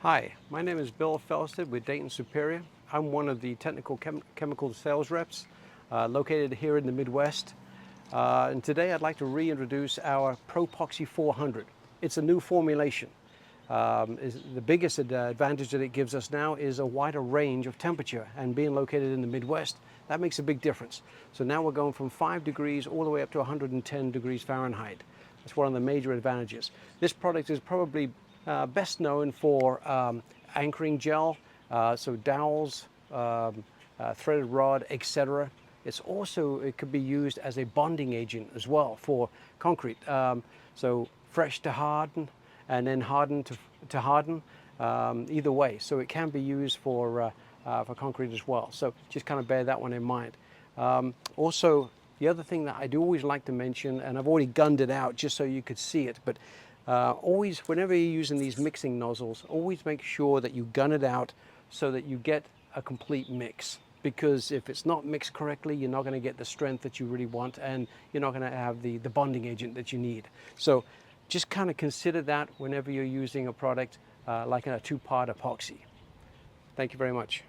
Hi, my name is Bill Felsted with Dayton Superior. I'm one of the technical chemical sales reps located here in the Midwest. And today I'd like to reintroduce our Pro-Poxy 400. It's a new formulation. The biggest advantage that it gives us now is a wider range of temperature, and being located in the Midwest, that makes a big difference. So now we're going from 5 degrees all the way up to 110 degrees Fahrenheit. That's one of the major advantages. This product is probably best known for anchoring gel, so dowels, threaded rod, etc. It could be used as a bonding agent as well for concrete. So fresh to harden, and then harden to harden, either way. So it can be used for concrete as well. So just kind of bear that one in mind. Also, the other thing that I do always like to mention, and I've already gunned it out just so you could see it, but always, whenever you're using these mixing nozzles, always make sure that you gun it out so that you get a complete mix. Because if it's not mixed correctly, you're not going to get the strength that you really want, and you're not going to have the bonding agent that you need. So just kind of consider that whenever you're using a product like a two-part epoxy. Thank you very much.